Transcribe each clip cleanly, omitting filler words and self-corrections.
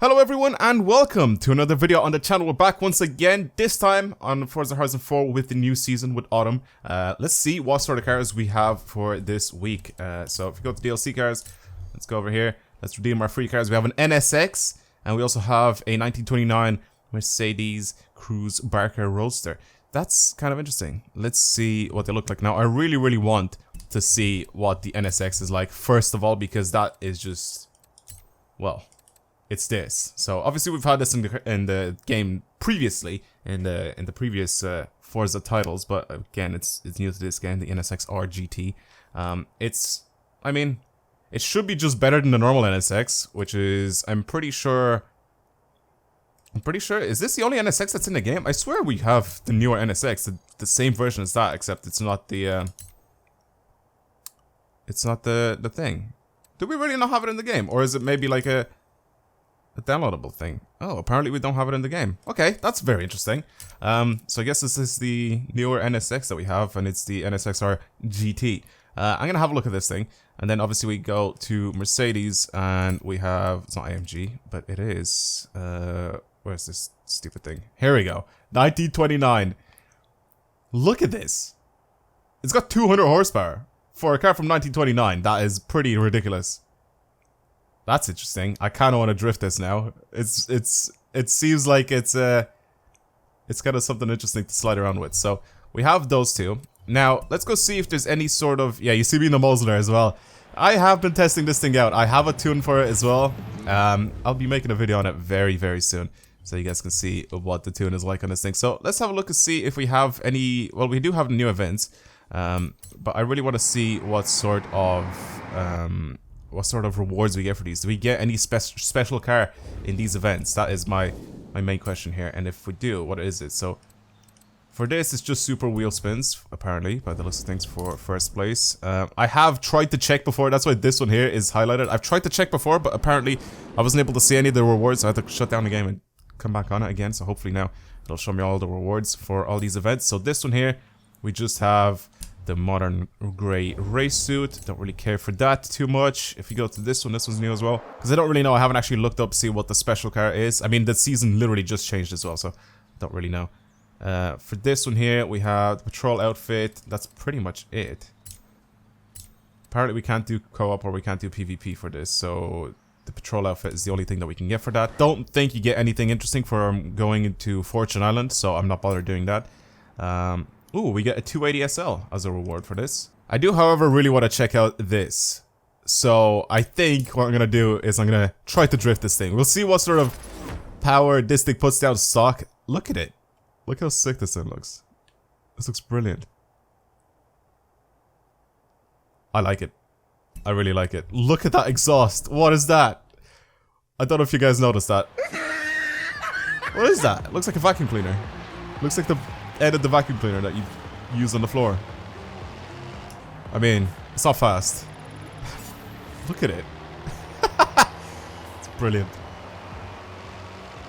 Hello everyone and welcome to another video on the channel. We're back once again, this time on Forza Horizon 4 with the new season with Autumn. Let's see what sort of cars we have for this week. So if you go to DLC cars, let's go over here. Let's redeem our free cars. We have an NSX and we also have a 1929 Mercedes Cruise Barker Roadster. That's kind of interesting. Let's see what they look like. Now I really want to see what the NSX is like first of all, because that is just, well, it's this. So obviously we've had this in the game previously in the previous Forza titles, but again it's new to this game, the NSX-R GT. I mean, it should be just better than the normal NSX, which is I'm pretty sure. Is this the only NSX that's in the game? I swear we have the newer NSX, the same version as that, except it's not the thing. Do we really not have it in the game, or is it maybe like a downloadable thing? Oh, apparently we don't have it in the game. Okay, that's very interesting. So I guess this is the newer NSX that we have, and it's the NSX-R GT. I'm gonna have a look at this thing, and then obviously we go to Mercedes, and we have, it's not AMG, but it is, where's this stupid thing? Here we go, 1929. Look at this. It's got 200 horsepower. For a car from 1929, that is pretty ridiculous. That's interesting. I kind of want to drift this now. It seems like it's kind of something interesting to slide around with. So we have those two. Now let's go see if there's any sort of, yeah, you see me in the muzzle there as well. I have been testing this thing out. I have a tune for it as well. I'll be making a video on it very soon, so you guys can see what the tune is like on this thing. So let's have a look and see if we have any. Well, we do have new events, but I really want to see what sort of rewards we get for these. Do we get any special car in these events? That is my main question here. And if we do, what is it? So for this, it's just super wheel spins, apparently, by the looks of things, for first place. I have tried to check before. That's why this one here is highlighted. I've tried to check before, but apparently I wasn't able to see any of the rewards. So I had to shut down the game and come back on it again. So hopefully now it'll show me all the rewards for all these events. So this one here, we just have the modern grey race suit. Don't really care for that too much. If you go to this one's new as well, because I don't really know. I haven't actually looked up to see what the special car is. I mean, the season literally just changed as well, so don't really know. For this one here, we have the patrol outfit. That's pretty much it. Apparently we can't do co-op or we can't do PvP for this, so the patrol outfit is the only thing that we can get for that. Don't think you get anything interesting for going into Fortune Island, so I'm not bothered doing that. Ooh, we get a 280 SL as a reward for this. I do, however, really want to check out this. So I think what I'm going to do is I'm going to try to drift this thing. We'll see what sort of power this thing puts down stock. Look at it. Look how sick this thing looks. This looks brilliant. I like it. I really like it. Look at that exhaust. What is that? I don't know if you guys noticed that. What is that? It looks like a vacuum cleaner. Looks like the end of the vacuum cleaner that you use on the floor. I mean, it's not fast. Look at it. It's brilliant.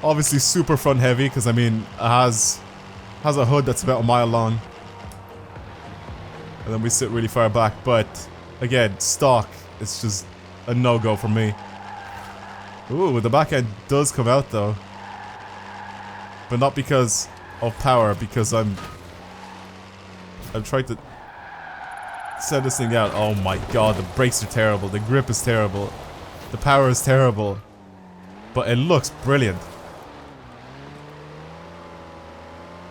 Obviously super front heavy, because I mean it has a hood that's about a mile long, and then we sit really far back. But again, stock, it's just a no-go for me. Ooh, the back end does come out though, but not because of power, because I'm trying to send this thing out. Oh my god, the brakes are terrible, the grip is terrible, the power is terrible, but it looks brilliant.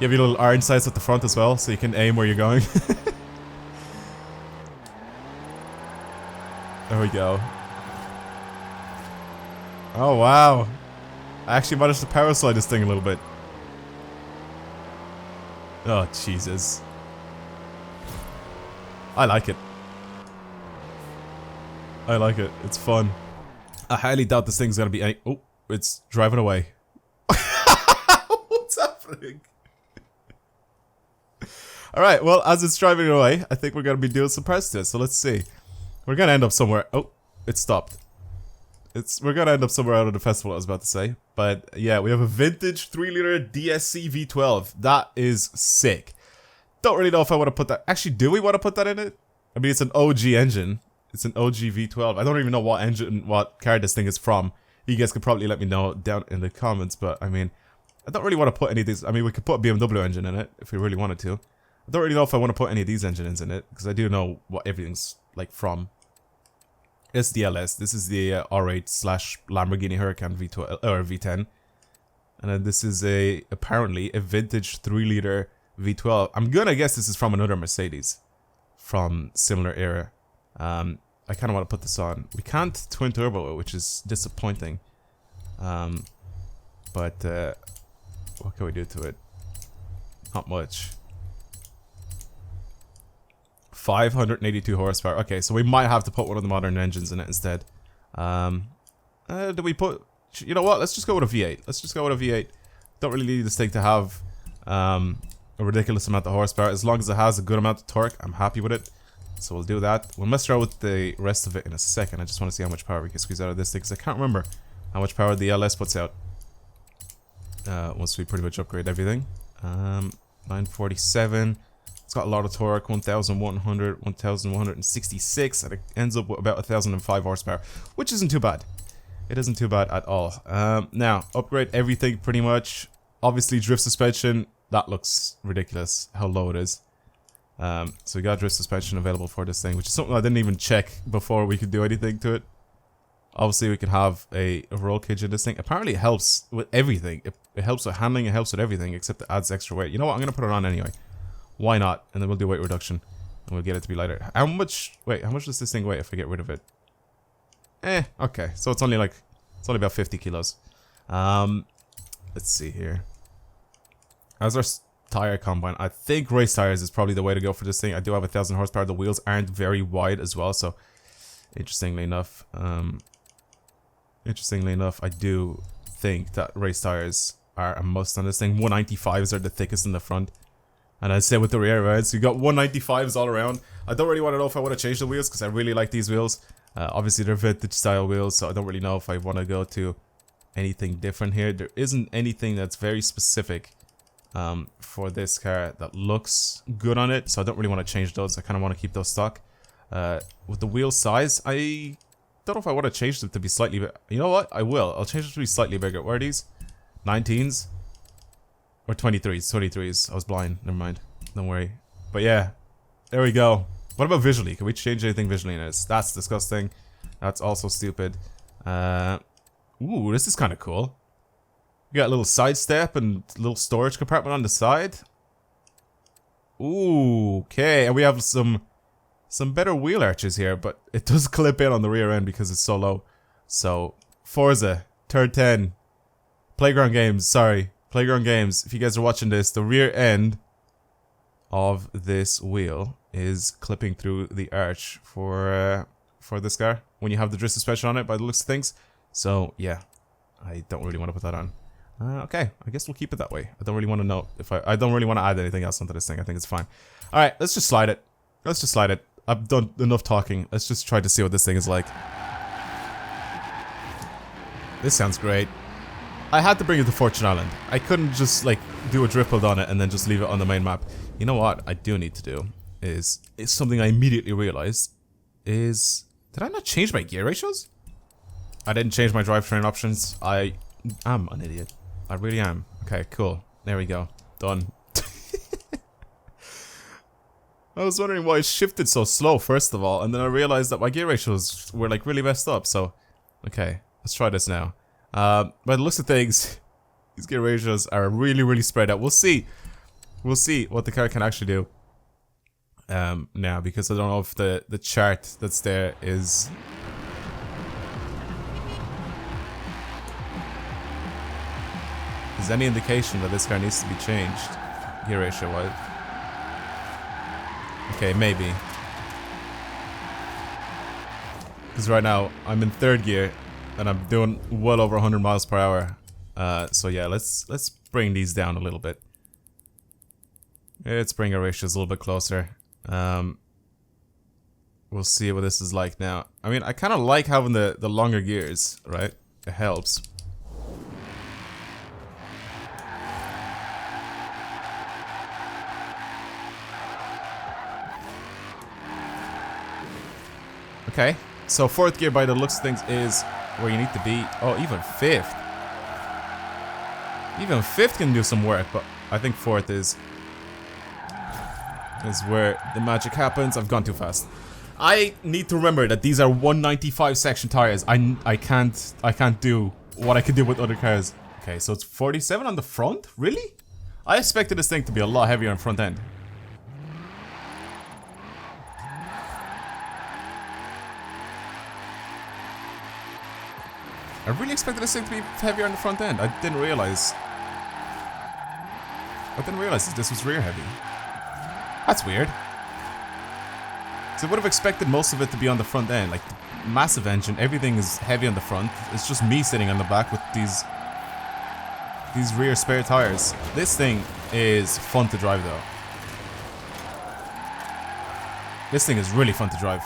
You have your little iron sights at the front as well, so you can aim where you're going. There we go. Oh wow, I actually managed to power slide this thing a little bit. Oh, Jesus. I like it. I like it. It's fun. I highly doubt this thing's gonna be any— oh, it's driving away. What's happening? Alright, well, as it's driving away, I think we're gonna be doing some press to it, so let's see. We're gonna end up somewhere— oh, it stopped. We're gonna end up somewhere out of the festival, I was about to say. But yeah, we have a vintage 3-liter DSC V12. That is sick. Don't really know if I want to put that— actually, do we want to put that in it? I mean, it's an OG engine. It's an OG V12. I don't even know what engine, what car this thing is from. You guys could probably let me know down in the comments, but I mean, I don't really want to put any of these. I mean, we could put a BMW engine in it if we really wanted to. I don't really know if I want to put any of these engines in it, because I do know what everything's like from. It's the LS. This is the R8 / Lamborghini Huracan V12 or V10, and then this is apparently a vintage 3-liter V12. I'm gonna guess this is from another Mercedes from similar era. I kind of want to put this on. We can't twin turbo it, which is disappointing. But what can we do to it? Not much. 582 horsepower. Okay, so we might have to put one of the modern engines in it instead. Do we put... You know what? Let's just go with a V8. Let's just go with a V8. Don't really need this thing to have a ridiculous amount of horsepower. As long as it has a good amount of torque, I'm happy with it. So we'll do that. We'll mess around with the rest of it in a second. I just want to see how much power we can squeeze out of this thing, because I can't remember how much power the LS puts out. Once we pretty much upgrade everything. 947. It's got a lot of torque. 1,100, 1,166, and it ends up with about 1,005 horsepower, which isn't too bad. It isn't too bad at all. Now, upgrade everything pretty much. Obviously, drift suspension. That looks ridiculous, how low it is. So we got drift suspension available for this thing, which is something I didn't even check before we could do anything to it. Obviously, we can have a roll cage in this thing. Apparently, it helps with everything. It helps with handling, it helps with everything, except it adds extra weight. You know what? I'm going to put it on anyway. Why not? And then we'll do weight reduction, and we'll get it to be lighter. How much... Wait, how much does this thing weigh if I get rid of it? Okay. So it's only about 50 kilos. Let's see here. As our tire combine, I think race tires is probably the way to go for this thing. I do have 1,000 horsepower. The wheels aren't very wide as well, so interestingly enough, I do think that race tires are a must on this thing. 195s are the thickest in the front, and I'd say with the rear, right? So you got 195s all around. I don't really want to know if I want to change the wheels, because I really like these wheels. Obviously they're vintage style wheels, so I don't really know if I want to go to anything different here. There isn't anything that's very specific for this car that looks good on it, so I don't really want to change those. I kind of want to keep those stock. With the wheel size, I don't know if I want to change them to be slightly bit. You know what? I will. I'll change them to be slightly bigger. What are these? 19s? Or 23s? 23s. I was blind. Never mind. Don't worry. But yeah, there we go. What about visually? Can we change anything visually in this? That's disgusting. That's also stupid. Ooh, this is kind of cool. You got a little side step and a little storage compartment on the side. Ooh, okay. And we have some better wheel arches here, but it does clip in on the rear end because it's so low. So, Forza, Turn 10, Playground Games, sorry. Playground Games, if you guys are watching this, the rear end of this wheel is clipping through the arch for this car when you have the drift suspension on it, by the looks of things. So, yeah, I don't really want to put that on. Okay, I guess we'll keep it that way. I don't really want to know if I don't really want to add anything else onto this thing. I think it's fine. Alright, let's just slide it. Let's just slide it. I've done enough talking. Let's just try to see what this thing is like. This sounds great. I had to bring it to Fortune Island. I couldn't just like do a drift build on it and then just leave it on the main map. You know what I do need to do is something I immediately realized is... Did I not change my gear ratios? I didn't change my drivetrain options. I am an idiot. I really am. Okay, cool. There we go. Done. I was wondering why it shifted so slow, first of all, and then I realized that my gear ratios were like really messed up, so... Okay, let's try this now. By the looks of things, these gear ratios are really, really spread out. We'll see. We'll see what the car can actually do. Now, because I don't know if the chart that's there is... Is any indication that this car needs to be changed, gear ratio wise? Okay, maybe. Because right now I'm in third gear and I'm doing well over 100 miles per hour. So yeah, let's bring these down a little bit. Let's bring our ratios a little bit closer. We'll see what this is like now. I mean, I kind of like having the longer gears, right? It helps. Okay, so fourth gear by the looks of things is where you need to be. Oh, even 5th. Even 5th can do some work, but I think 4th is where the magic happens. I've gone too fast. I need to remember that these are 195 section tires. I can't do what I could do with other cars. Okay, so it's 47 on the front? Really? I expected this thing to be a lot heavier on front end. I really expected this thing to be heavier on the front end. I didn't realize that this was rear heavy. That's weird. So I would have expected most of it to be on the front end. Like, the massive engine, everything is heavy on the front. It's just me sitting on the back with these rear spare tires. This thing is fun to drive though. This thing is really fun to drive.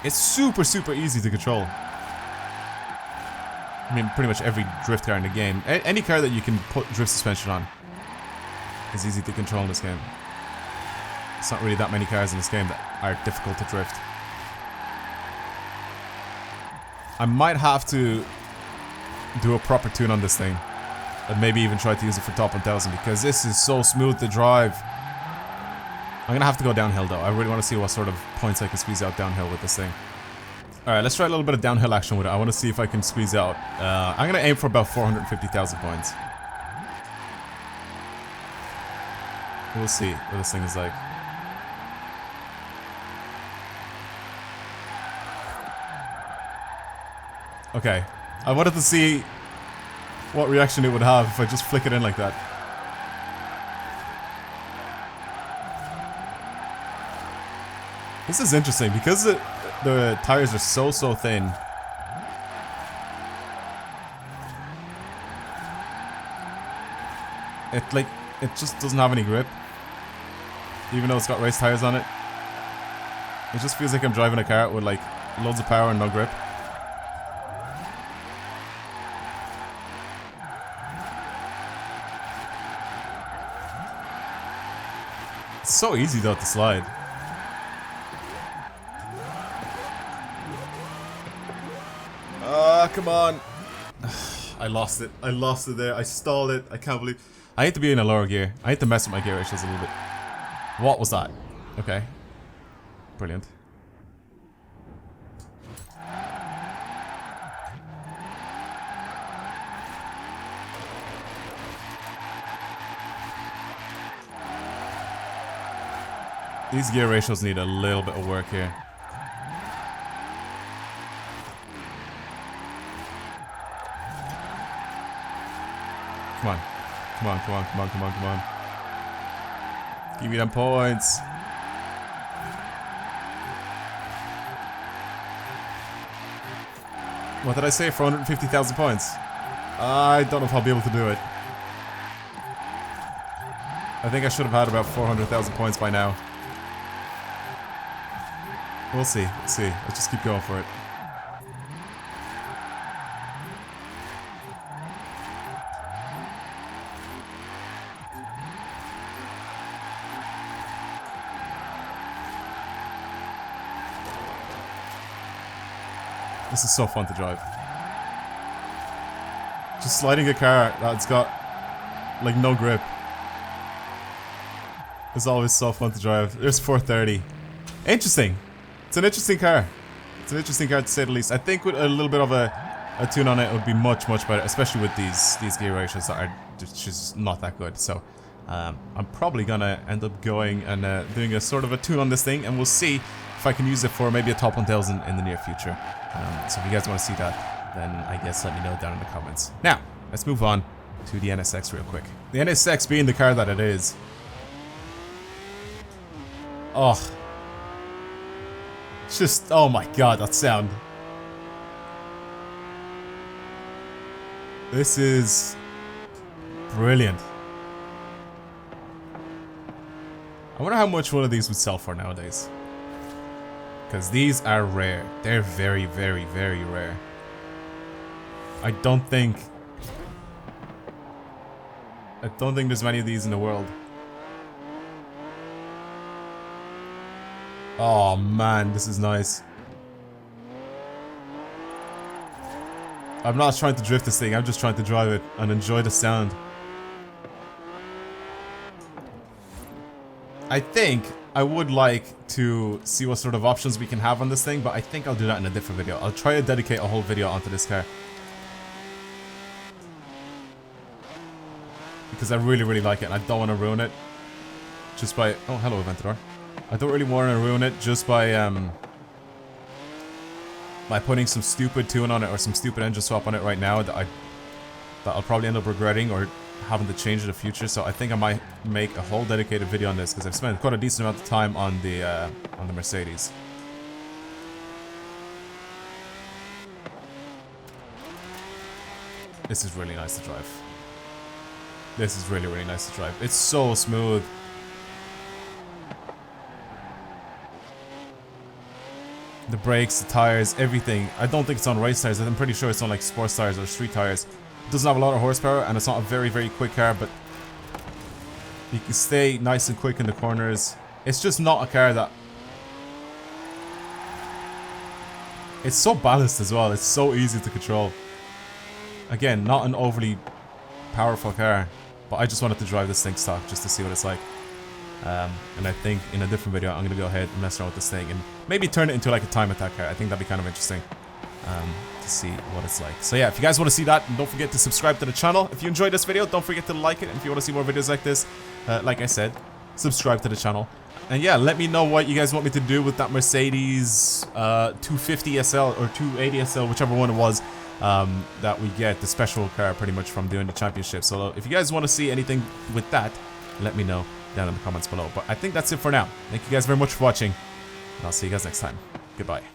It's super, super easy to control. I mean, pretty much every drift car in the game. Any car that you can put drift suspension on is easy to control in this game. It's not really that many cars in this game that are difficult to drift. I might have to do a proper tune on this thing. And maybe even try to use it for top 1000 because this is so smooth to drive. I'm gonna have to go downhill though. I really want to see what sort of points I can squeeze out downhill with this thing. Alright, let's try a little bit of downhill action with it. I want to see if I can squeeze out. I'm gonna aim for about 450,000 points. We'll see what this thing is like. Okay, I wanted to see what reaction it would have if I just flick it in like that. This is interesting because the tires are so thin. It just doesn't have any grip. Even though it's got race tires on it. It just feels like I'm driving a car with like loads of power and no grip. It's so easy though to slide. Come on. I lost it. I lost it there. I stalled it. I can't believe. I need to be in a lower gear. I need to mess with my gear ratios a little bit. What was that? Okay. Brilliant. These gear ratios need a little bit of work here. Come on. Come on, come on, come on, come on, come on. Give me them points. What did I say? 450,000 points? I don't know if I'll be able to do it. I think I should have had about 400,000 points by now. We'll see. Let's see. Let's just keep going for it. This is so fun to drive. Just sliding a car that's got like no grip. It's always so fun to drive. There's 430. Interesting. It's an interesting car. It's an interesting car to say the least. I think with a little bit of a tune on it would be much better, especially with these gear ratios that are just not that good. So I'm probably gonna end up going and doing a sort of a tune on this thing, and we'll see if I can use it for maybe a top 1000 in the near future. So if you guys want to see that, then I guess let me know down in the comments. Now, let's move on to the NSX real quick. The NSX being the car that it is. Oh. Just, oh my god, that sound. This is brilliant. I wonder how much one of these would sell for nowadays. Because these are rare. They're very, very, very rare. I don't think there's many of these in the world. Oh man, this is nice. I'm not trying to drift this thing, I'm just trying to drive it and enjoy the sound. I think I would like to see what sort of options we can have on this thing, but I think I'll do that in a different video. I'll try to dedicate a whole video onto this car. Because I really, really like it and I don't want to ruin it just by... Oh, hello, Aventador. I don't really want to ruin it just by putting some stupid tune on it or some stupid engine swap on it right now that I'll probably end up regretting or having to change in the future. So I think I might make a whole dedicated video on this because I've spent quite a decent amount of time on the Mercedes. This is really nice to drive. This is really, really nice to drive. It's so smooth. The brakes, the tires, everything. I don't think it's on race tires. I'm pretty sure it's on like sports tires or street tires. It doesn't have a lot of horsepower and it's not a very, very quick car, but you can stay nice and quick in the corners. It's just not a car that... It's so balanced as well. It's so easy to control. Again, not an overly powerful car, but I just wanted to drive this thing stock just to see what it's like. And I think in a different video I'm gonna go ahead and mess around with this thing and maybe turn it into like a time attack car. I think that'd be kind of interesting to see what it's like. So yeah, if you guys want to see that, don't forget to subscribe to the channel. If you enjoyed this video, don't forget to like it. And if you want to see more videos like this, like I said, subscribe to the channel. And yeah, let me know what you guys want me to do with that Mercedes 250 SL or 280 SL, whichever one it was, that we get, the special car pretty much from doing the championship. So if you guys want to see anything with that, let me know down in the comments below. But I think that's it for now. Thank you guys very much for watching, and I'll see you guys next time. Goodbye.